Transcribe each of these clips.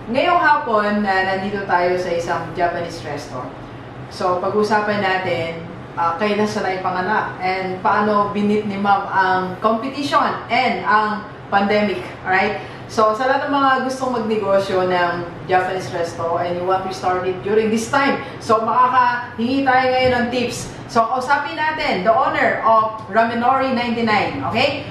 Ngayong hapon, nandito tayo sa isang Japanese restaurant. So, pag-usapan natin kailan siya naipanganak and paano binit ni Ma'am ang competition and ang pandemic. Alright? So, sa lahat ng mga gustong magnegosyo ng Japanese resto and you want to start it during this time, so makakahingi tayo ngayon ng tips. So, kausapin natin the owner of Ramenori 99. Okay?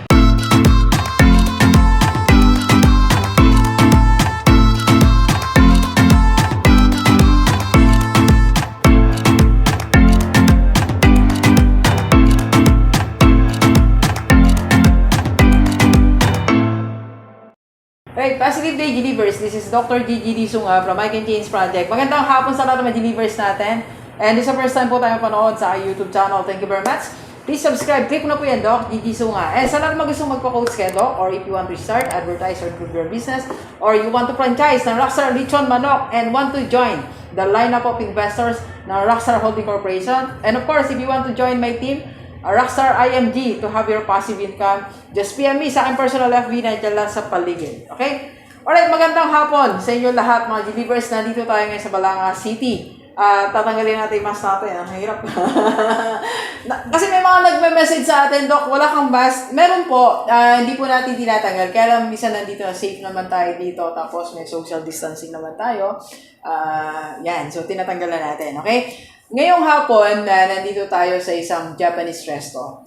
Right, positive day, Delivers. This is Dr. Gigi Sunga from I Can Change Project. Magandang hapon sa lahat ng mga Delivers natin. And this is the first time po tayo panood sa YouTube channel. Thank you very much. Please subscribe. Click mo na po yan, Doc Gigi Sunga. And sa lahat ng mga gustong magpa-coach kay Doc, or if you want to start, advertise, or improve your business, or you want to franchise ng Rockstar Lechon Manok and want to join the lineup of investors ng Rockstar Holding Corporation. And of course, if you want to join my team, Rockstar IMG to have your passive income, just PM me sa aking personal FB na dyan lang sa paligid. Okay? Alright, magandang hapon sa inyo lahat mga Delivers. Nandito tayo ngayon sa Malakas City. Tatanggalin natin yung mask natin. Ang hirap. Kasi may mga nagme-message sa atin, Doc, wala kang mask. Meron po, hindi po natin tinatanggal. Kaya lang, minsan nandito na safe naman tayo dito. Tapos may social distancing naman tayo. Yan, so tinatanggal na natin. Okay? Ngayong hapon, nandito tayo sa isang Japanese resto.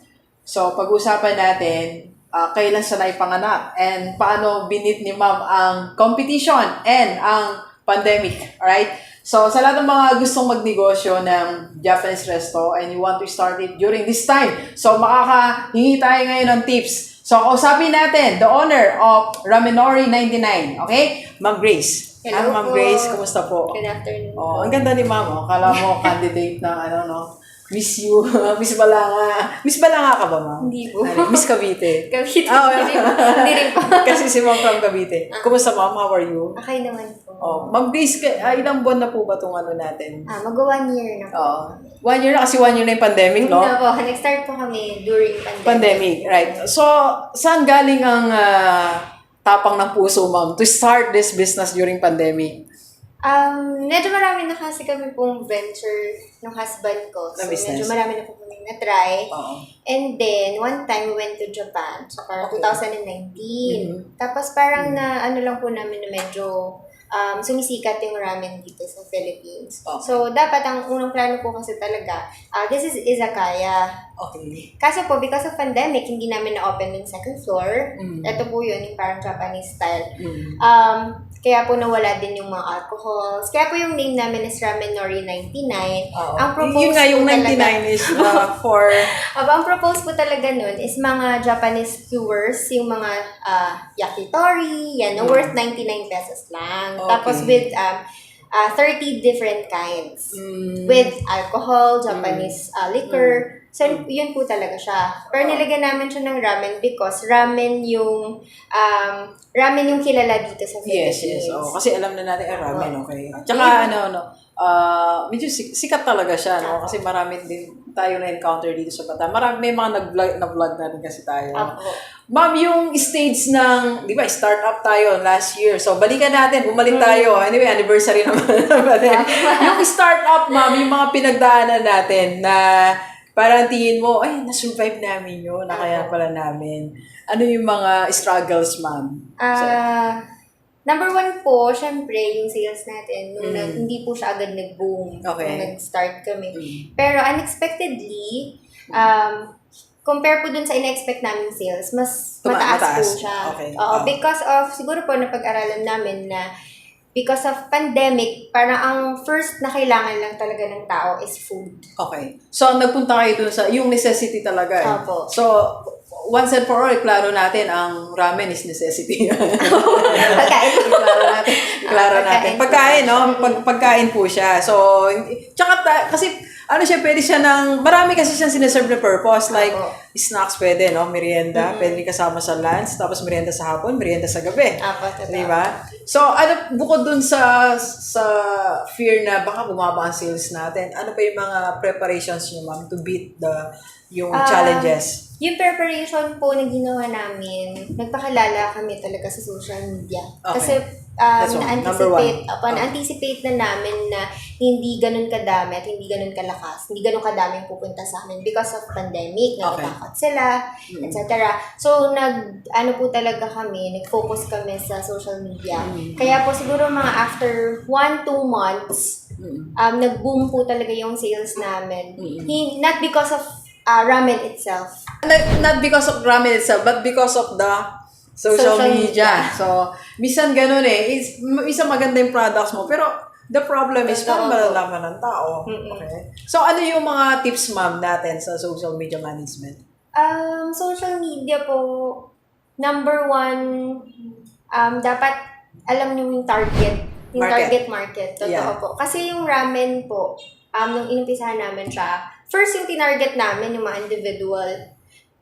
So, pag-usapan natin kailan siya naipanganak and paano binit ni Ma'am ang competition and ang pandemic. Alright? So, sa lahat ng mga gustong magnegosyo ng Japanese resto and you want to start it during this time, so makakahingi tayo ngayon ng tips. So, kausapin natin the owner of Ramenori 99. Okay? Ma'am Grace. Hello Ma'am po. Grace, kumusta po? Good afternoon. Oh, ang ganda ni Ma'am. Oh. Kala mo candidate ng Miss You, Miss Balanga. Miss Balanga ka ba, Ma'am? Hindi po. Miss Cavite. Cavite. Oh, Hindi rin po. Kasi si Ma'am from Cavite. Kumusta, Ma'am? How are you? Okay naman po. Oh, Ma'am Grace, ilang buwan na po ba itong natin? Mag-1 year na po. Oh, 1 year na kasi 1 year na yung pandemic, no? Hindi na po. Nag-start po kami during Pandemic, right. So, saan galing ang tapang ng puso, Ma'am, to start this business during pandemic? Medyo marami na kasi kami pong venture ng husband ko. So, medyo marami na po kami na-try. And then, one time, we went to Japan. So, parang 2019. Tapos, parang ano lang po namin na medyo sumisikat yung ramen dito sa Philippines. So, dapat ang unang plano po kasi talaga, this is izakaya. Okay. Kaso po, because of pandemic, hindi namin na-open yung second floor. Ito po yun, yung parang Japanese style. Kaya po nawala din yung mga alcohols. Kaya po yung name namin is Ramenori 99. Ang propose yun nga, yung po 99 talaga, is for... ang propose po talaga nun is mga Japanese skewers, yung mga yakitori, yan, worth 99 pesos lang. Okay. Tapos with 30 different kinds. With alcohol, Japanese liquor. So, yun po talaga siya. Pero nilagyan namin siya ng ramen because ramen yung kilala dito sa Philippines. Yes. Kasi alam na natin ramen, okay. Tsaka medyo sikat talaga siya, no? Kasi marami din tayo na-encounter dito sa Bataan. May mga nag-vlog na din kasi tayo. Ma'am, yung stage ng, di ba, start-up tayo last year. So, balikan natin, bumalik tayo. Anyway, anniversary naman. Yung start-up, ma'am, yung mga pinagdaanan natin na parang tingin mo, ay, na-survive namin yun, na kaya pala namin. Ano yung mga struggles, ma'am? Number 1 po, syempre, yung sales natin, nung hindi po siya agad nag-boom nung nag-start kami. Pero unexpectedly, compare po dun sa in-expect namin sales, mas mataas po siya. Okay. Because of, siguro po napag-aralan namin na because of pandemic, parang ang first na kailangan lang talaga ng tao is food. Okay. So, nagpunta kayo dun sa, yung necessity talaga eh. Opo. So, once and for all, klaro natin, ang ramen is necessity. Pagkain. Klaro natin. Pagkain, no? Pagkain po siya. So, tsaka kasi, pwede siya marami kasi siyang sineserve na purpose. Like, snacks pwede, no? Merienda. Pwede kasama sa lunch. Tapos merienda sa hapon, merienda sa gabi. Diba? So, bukod dun sa fear na baka bumaba ang sales natin, ano pa yung mga preparations niyo, ma'am, to beat yung challenges? Yung preparation po na ginawa namin, nagpakilala kami talaga sa social media. Kasi That's one. Number one. Na-anticipate na namin na hindi ganun kadami at hindi ganun kalakas, hindi ganun kadaming pupunta sa amin because of pandemic, natatakot sila, etc. So, ano po talaga kami, nag-focus kami sa social media. Kaya po siguro mga after 1-2 months, nag-boom po talaga yung sales namin. Not because of ramen itself. Not because of ramen itself, but because of the social media. So, minsan ganun minsan maganda yung products mo, pero the problem is paano malalaman ng tao. Okay. So, ano yung mga tips, ma'am, natin sa social media management? Social media po, number one, dapat alam niyo yung target. Yung target market. Totoo po. Kasi yung ramen po, nung inumpisahan namin siya, first yung tinarget namin, yung mga individual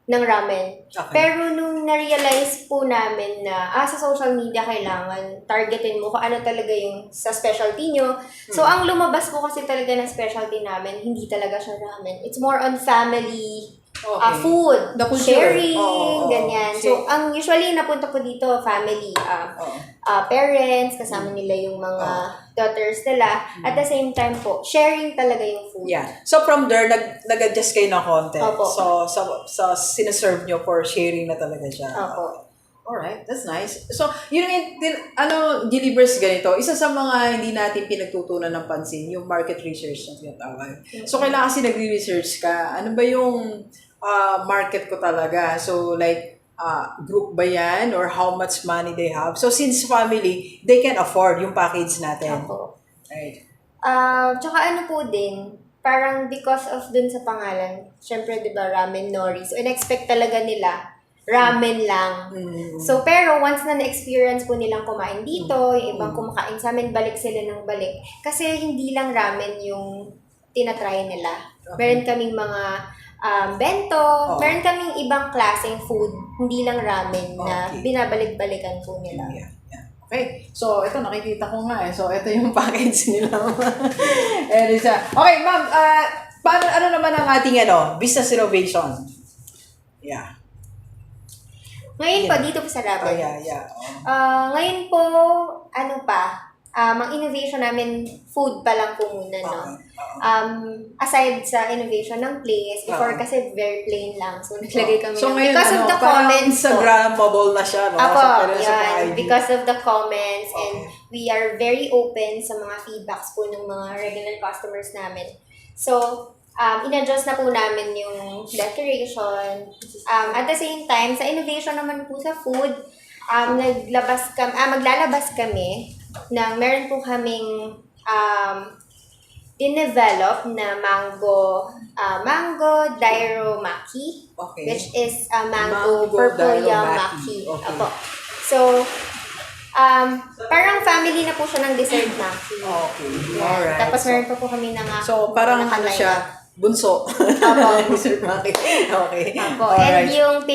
ng ramen. Pero nung na-realize po namin na sa social media kailangan targetin mo kung ano talaga yung sa specialty nyo. So, ang lumabas po kasi talaga ng specialty namin, hindi talaga siya ramen. It's more on family, food, sharing, ganyan. So, ang usually napunta po dito, family, parents, kasama nila yung mga daughters nila. At the same time po, sharing talaga yung food. Yeah. So, from there, nag-adjust kayo ng content. So, sa sinaserve nyo for sharing na talaga siya. Alright, that's nice. So, yun yung, delivers ganito, isa sa mga hindi natin pinagtutunan ng pansin, yung market research na tinatawag. So, kailangan kasi nagre-research ka. Ano ba yung market ko talaga? So, like, group ba yan or how much money they have? So, since family, they can afford yung package natin. Right. Tsaka ano po din, parang because of dun sa pangalan, syempre, di ba, ramen nori. So, in-expect talaga nila, ramen lang. So, pero once na na-experience po nilang kumain dito, yung ibang kumakain sa amin, balik sila ng balik. Kasi hindi lang ramen yung tinatry nila. Meron kaming mga bento, meron kaming ibang klaseng food, hindi lang ramen na binabalik-balikan po nila. Okay, so ito nakikita ko nga So, ito yung package nila. Okay, ma'am, ano naman ang ating business innovation? Yeah. Ngayon po, dito po sa ramen. Ngayon po, ang innovation namin, food pa lang po muna, no? Aside sa innovation ng place, before kasi very plain lang. So, naglagay kami ngayon, because of the comments po. Instagrammable na siya, no? Because of the comments and we are very open sa mga feedbacks po ng mga regular customers namin. So, in-adjust na po namin yung decoration. At the same time, sa innovation naman po sa food, maglalabas kami na meron po kaming dinevelop na mango dairo maki, which is mango purple yam maki. So, parang family na po siya ng dessert maki. Alright. Tapos meron pa po kami So, parang siya, bunso. Dessert maki. And yung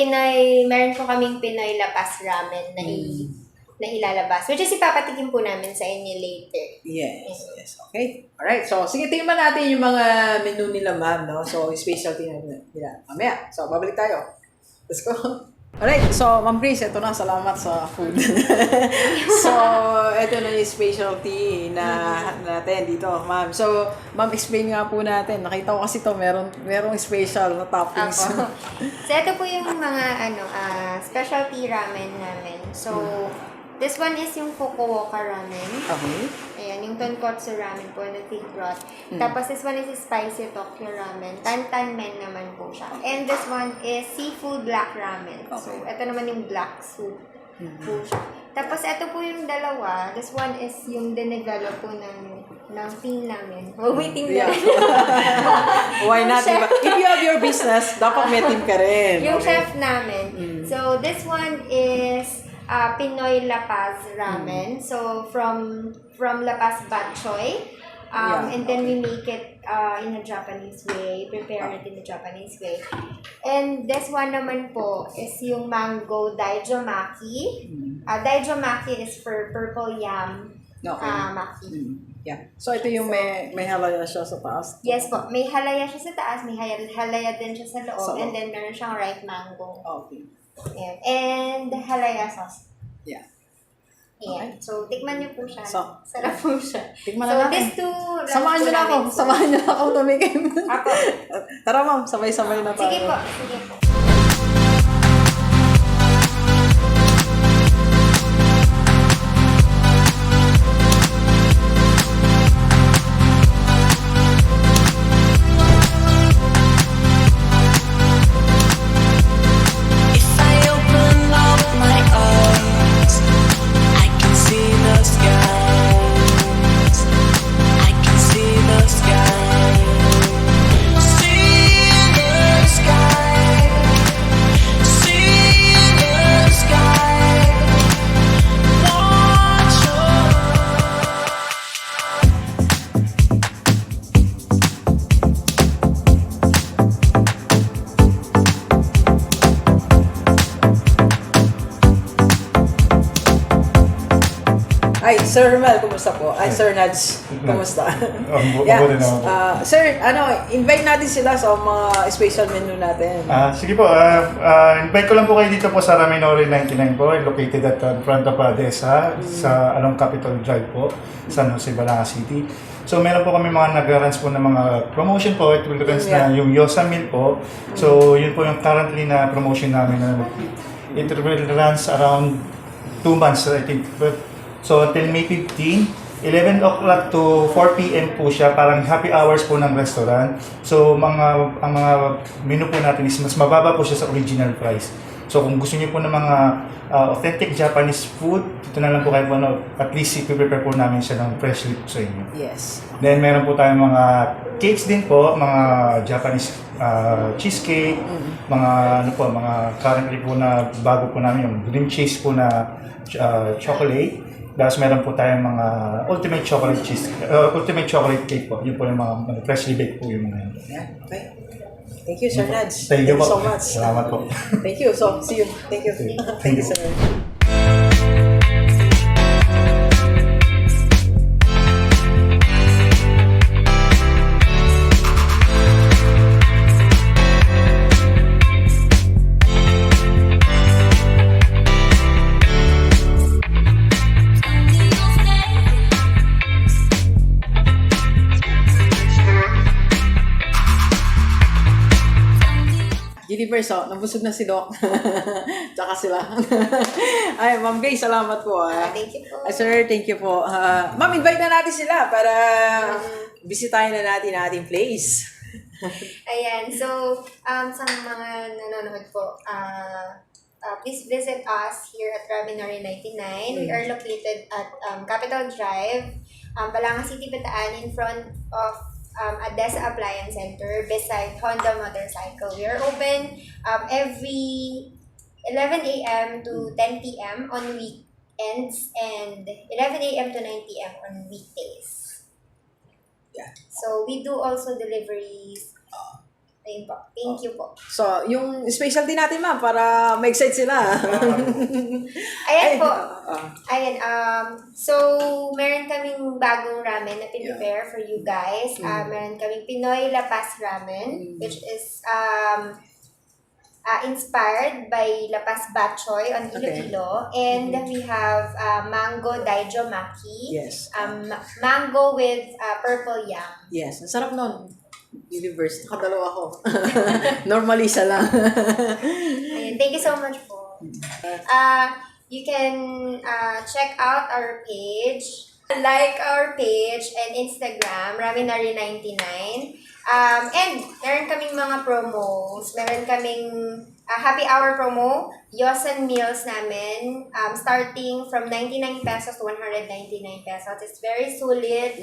meron po kaming Pinoy lapas ramen na ilalabas. Which is ipapatikim po namin sa inyo later. Yes. Okay. Alright. So, sige, tingnan natin yung mga menu nila, ma'am, no? So, specialty nila. Mamaya. So, babalik tayo. Let's go. Alright. So, Ma'am Grace, ito na. Salamat sa food. So, ito na yung specialty natin dito, ma'am. So, ma'am, explain nga po natin. Nakita ko kasi ito, merong special na toppings. So, ito po yung mga specialty ramen namin. So, this one is yung Fukuoka ramen. Ayan, yung tonkotsu ramen po na thick broth. Tapos this one is spicy Tokyo ramen. Tantan men naman po siya. And this one is seafood black ramen. So, ito naman yung black soup po siya. Tapos ito po yung dalawa. This one is yung dinevelop po ng team namin. Team na rin. Why not? Diba? If you have your business, dapat may team ka rin. Yung chef namin. So, this one is Pinoy La Paz ramen. So from La Paz bak choy. And then we make it in a Japanese way, prepare it in a Japanese way. And this one naman po is yung mango daijomaki. Daijomaki is for purple yam maki. So ito yung may halaya siya sa taas? Yes po, may halaya siya sa taas, may halaya din siya sa loob, and then meron siyang ripe mango. And halaya sauce. Ayan. So, tikman niyo po siya. So, sarap po siya. Tikman So, na natin. these two Samahan niyo na ako. Samahan niyo na ako tumikim. Ako. Tara ma'am, sabay-sabay na tayo. Sige po. Sige po. Ay, Sir Mel, kumusta po? Ay, Sir Nads, kumusta? Mabuti naman po. Sir, invite natin sila sa mga special menu natin. Sige po, invite ko lang po kayo dito po sa Raminori 99 po, located at front of Adesa, sa along Capitol Drive po, San Jose, Malakas City. So meron po kami mga nag-runs po ng mga promotion po, it will runs na yung Yosa Meal po. So yun po yung currently na promotion namin na it will runs around 2 months, I think. So until May 15, 11 o'clock to 4 p.m. po siya, parang happy hours po ng restaurant. So ang mga menu po natin is mas mababa po siya sa original price. So kung gusto niyo po ng mga authentic Japanese food, dito na lang po kayo po, at least i-prepare po namin siya ng freshly po sa inyo. Yes. Then meron po tayong mga cakes din po, mga Japanese cheesecake, mga mga currently po na bago po namin yung cream cheese po na chocolate. Tapos meron po tayong mga ultimate chocolate ultimate chocolate cake po. Yun po yung mga freshly baked po yung mga yun. Yeah, okay. Thank you, Sir Nads. Thank you po. so much. Salamat po. Thank you. So, see you. Thank you. Thank you. Sir. Gigi, so, nabusog na si Doc. Tsaka sila. Ay, Ma'am Gay, salamat po. Thank you po. Sir, thank you po. Ma'am, invite na natin sila para bisitahin na natin ating place. Ayan. So, sa mga nanonood po, please visit us here at Raminori 99. We are located at Capitol Drive, Balanga City, Bataan, in front of Adesa Appliance Center beside Honda Motorcycle. We are open every 11 a.m. to 10 p.m. on weekends and 11 a.m. to 9 p.m. on weekdays. Yeah. So, we do also deliveries. Ayun po. Thank you po. So, yung specialty natin, ma'am, para ma-excite sila. Ayan po. Ayan. So, meron kaming bagong ramen na prepare for you guys. Meron kaming Pinoy La Paz Ramen, which is inspired by La Paz Batchoy on Iloilo. And we have Mango Daijo Maki. Yes. Mango with purple yam. Yes. Ang sarap nun. Universe. Nakadalawa ko. Normally, isa lang. Ayan. Thank you so much po. You can check out our page. Like our page and Instagram, Raminari99. And meron kaming mga promos. Meron kaming happy hour promo, Yosan meals namin, starting from 99 pesos to 199 pesos. It's very solid.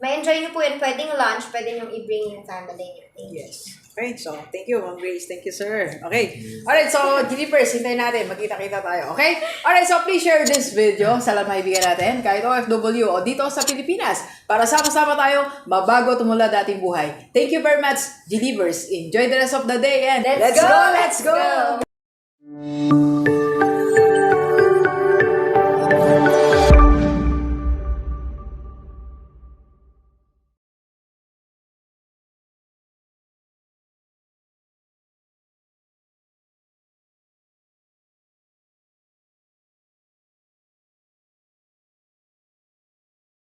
May enjoy nyo po yun. Pwedeng lunch, pwede nyo i-bring yung family nyo. Thank you. Yes. Okay, so thank you, Ma'am Grace. Thank you, sir. Okay. Alright, so Delivers, hintayin natin. Magkita-kita tayo. Okay? Alright, so please share this video sa lahat maibigan natin, kahit OFW o dito sa Pilipinas, para sama-sama tayo mabago tumula dating buhay. Thank you very much, Delivers. Enjoy the rest of the day and Let's go!